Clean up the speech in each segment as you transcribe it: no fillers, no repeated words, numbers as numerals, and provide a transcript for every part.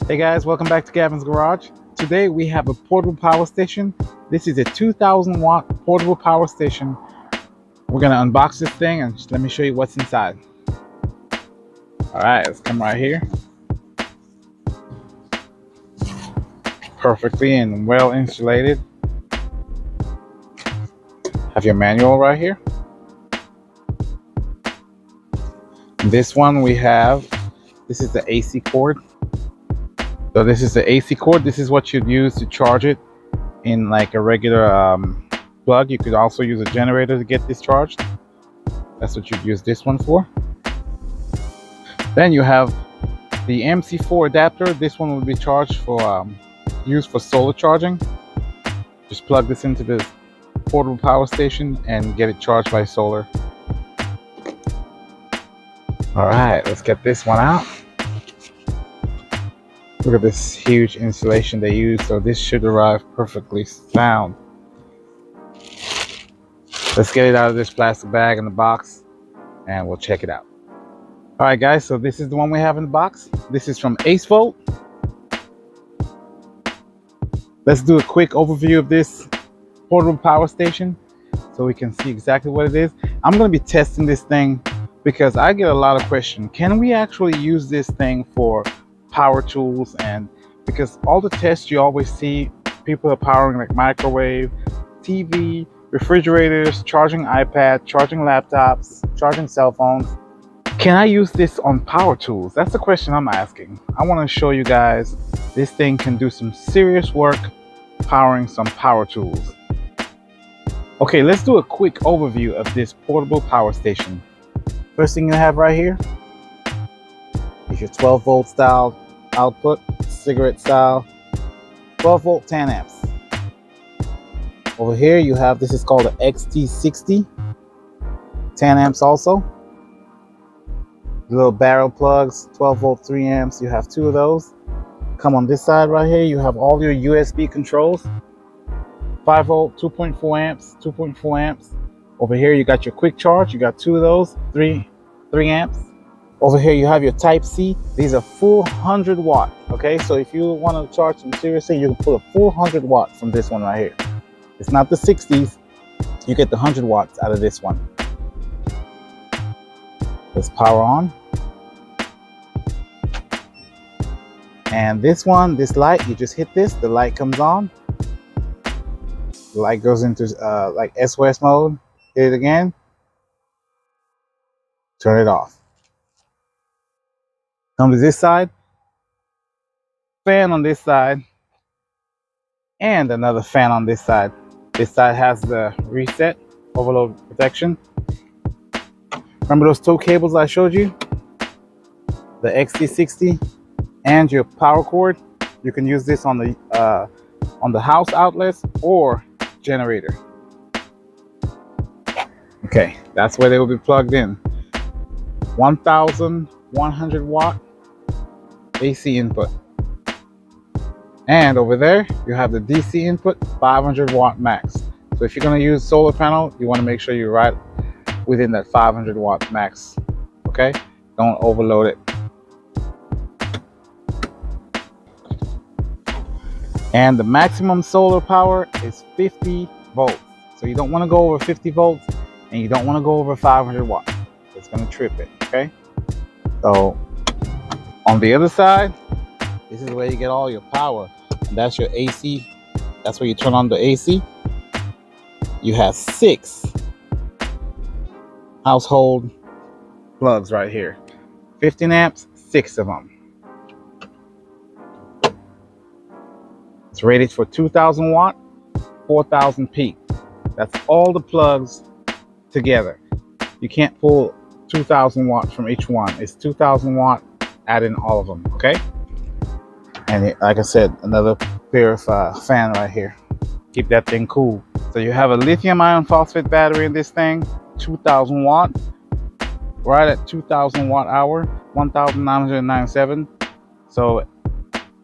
Hey guys, welcome back to Gavin's Garage. Today we have a portable power station. This is a 2000 watt portable power station. We're gonna unbox this thing and let me show you what's inside. Alright, let's come right here. Perfectly and well insulated. Have your manual right here. This one we have, this is the AC cord. So this is the AC cord. This is what you'd use to charge it in like a regular plug. You could also use a generator to get this charged. That's what you'd use this one for. Then you have the MC4 adapter. This one will be charged for used for solar charging. Just plug this into this portable power station and get it charged by solar. All right, let's get this one out. Look at this huge insulation they use, so this should arrive perfectly sound. Let's get it out of this plastic bag in the box and we'll check it out. All right guys, so this is the one we have in the box. This is from AceVolt. Let's do a quick overview of this portable power station so we can see exactly what it is. I'm going to be testing this thing because I get a lot of questions. Can we actually use this thing for power tools? And because all the tests you always see, people are powering like microwave, TV, refrigerators, charging iPad, charging laptops, charging cell phones. Can I use this on power tools? That's the question I'm asking. I want to show you guys this thing can do some serious work powering some power tools. Okay, let's do a quick overview of this portable power station. First thing you have right here is your 12 volt style output, cigarette style, 12 volt 10 amps. Over here you have, this is called the XT60, 10 amps also. The little barrel plugs, 12 volt 3 amps, you have two of those. Come on this side right here, you have all your USB controls. 5 volt, 2.4 amps, 2.4 amps. Over here you got your quick charge, you got two of those, 3 amps. Over here you have your type C. These are full 100 watt. Okay, so if you want to charge them seriously, you can pull a full 100 watt from this one right here. It's not the 60s, you get the 100 watts out of this one. Let's power on. And this one, this light, you just hit this, the light comes on. The light goes into like SOS mode. Hit it again. Turn it off. Come to this side. Fan on this side. And another fan on this side. This side has the reset, overload protection. Remember those tow cables I showed you? The XT60 and your power cord. You can use this on the house outlets or generator. Okay, that's where they will be plugged in. 1100 watt AC input. And over there, you have the DC input, 500 watt max. So if you're going to use solar panel, you want to make sure you're right within that 500 watt max. Okay, don't overload it. And the maximum solar power is 50 volts. So you don't want to go over 50 volts and you don't want to go over 500 watts. It's going to trip it, okay? So on the other side, this is where you get all your power. And that's your AC. That's where you turn on the AC. You have 6 household plugs right here. 15 amps, 6 of them. It's rated for 2000 watt, 4000 peak. That's all the plugs together. You can't pull 2000 watts from each one. It's 2000 watt, add in all of them, okay? And like I said, another pair of fan right here. Keep that thing cool. So you have a lithium iron phosphate battery in this thing, 2000 watt, right at 2000 watt hour, 1997. So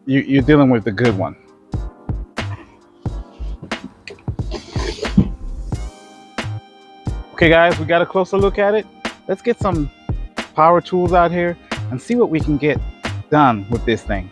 you're dealing with the good one. Okay guys, we got a closer look at it. Let's get some power tools out here and see what we can get done with this thing.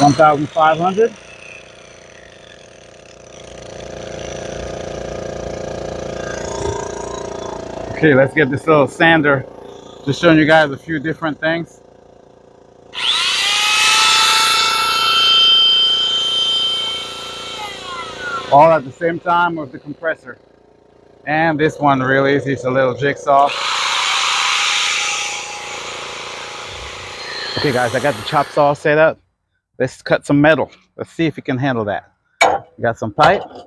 1,500. Okay, let's get this little sander. Just showing you guys a few different things. All at the same time with the compressor. And this one really is just a little jigsaw. Okay guys, I got the chop saw set up. Let's cut some metal. Let's see if it can handle that. We got some pipe. Go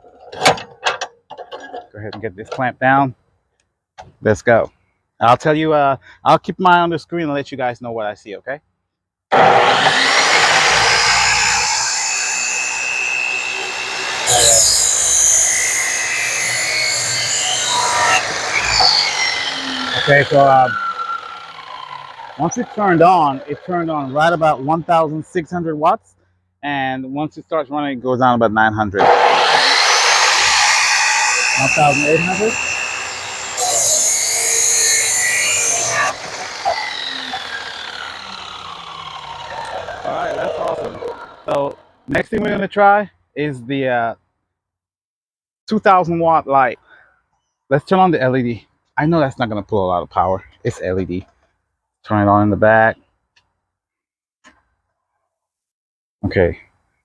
ahead and get this clamp down. Let's go. I'll tell you, I'll keep my eye on the screen and let you guys know what I see, okay? Okay, so once it turned on right about 1,600 watts. And once it starts running, it goes down about 900. 1,800. All right, that's awesome. So next thing we're gonna try is the 2,000 watt light. Let's turn on the LED. I know that's not gonna pull a lot of power. It's LED. Turn it on in the back. Okay.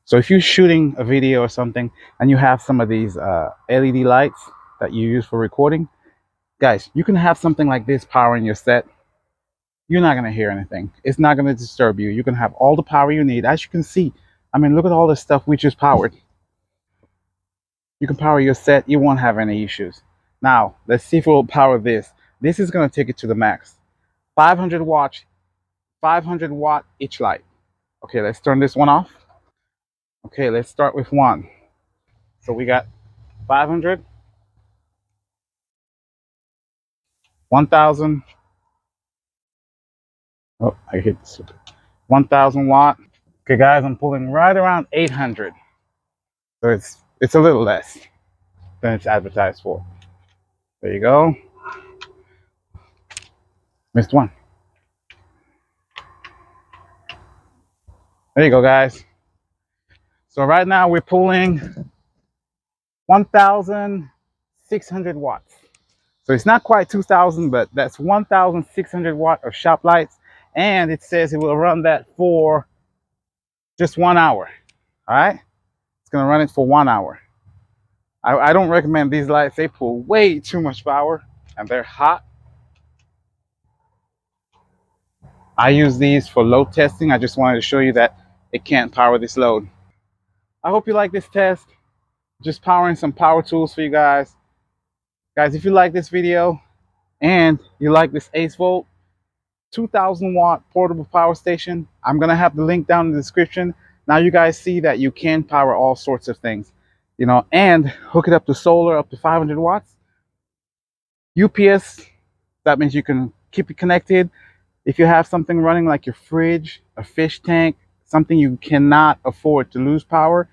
So if you're shooting a video or something and you have some of these LED lights that you use for recording, guys, you can have something like this powering your set. You're not gonna hear anything. It's not gonna disturb you. You can have all the power you need. As you can see, I mean, look at all this stuff we just powered. You can power your set. You won't have any issues. Now, let's see if we'll power this. This is gonna take it to the max. 500 watts, 500 watt each light. Okay, let's turn this one off. Okay, let's start with one. So we got 500, 1,000. Oh, I hit this. 1,000 watt. Okay, guys, I'm pulling right around 800. So it's a little less than it's advertised for. There you go. Missed one. There you go, guys. So right now we're pulling 1,600 watts. So it's not quite 2,000, but that's 1,600 watt of shop lights. And it says it will run that for just 1 hour. All right. It's going to run it for 1 hour. I don't recommend these lights. They pull way too much power and they're hot. I use these for load testing. I just wanted to show you that it can't power this load. I hope you like this test. Just powering some power tools for you guys. Guys, if you like this video and you like this AceVolt 2,000 watt portable power station, I'm going to have the link down in the description. Now you guys see that you can power all sorts of things, you know, and hook it up to solar up to 500 watts. UPS, that means you can keep it connected. If you have something running like your fridge, a fish tank, something you cannot afford to lose power,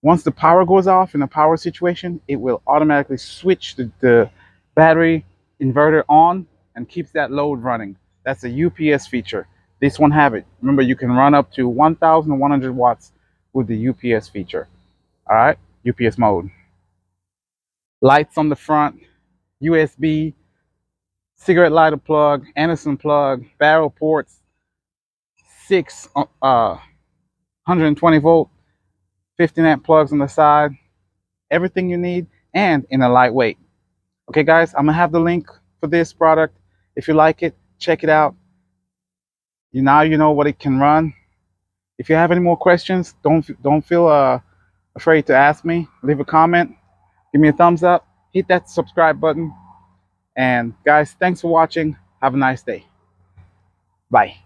once the power goes off in a power situation, it will automatically switch the battery inverter on and keeps that load running. That's a UPS feature. This one have it. Remember, you can run up to 1,100 watts with the UPS feature. All right, UPS mode. Lights on the front, USB, cigarette lighter plug, Anderson plug, barrel ports, 6 120 volt, 15 amp plugs on the side. Everything you need and in a lightweight. Okay, guys, I'm gonna have the link for this product. If you like it, check it out. Now you know what it can run. If you have any more questions, don't feel afraid to ask me. Leave a comment, give me a thumbs up, hit that subscribe button. And guys, thanks for watching. Have a nice day. Bye.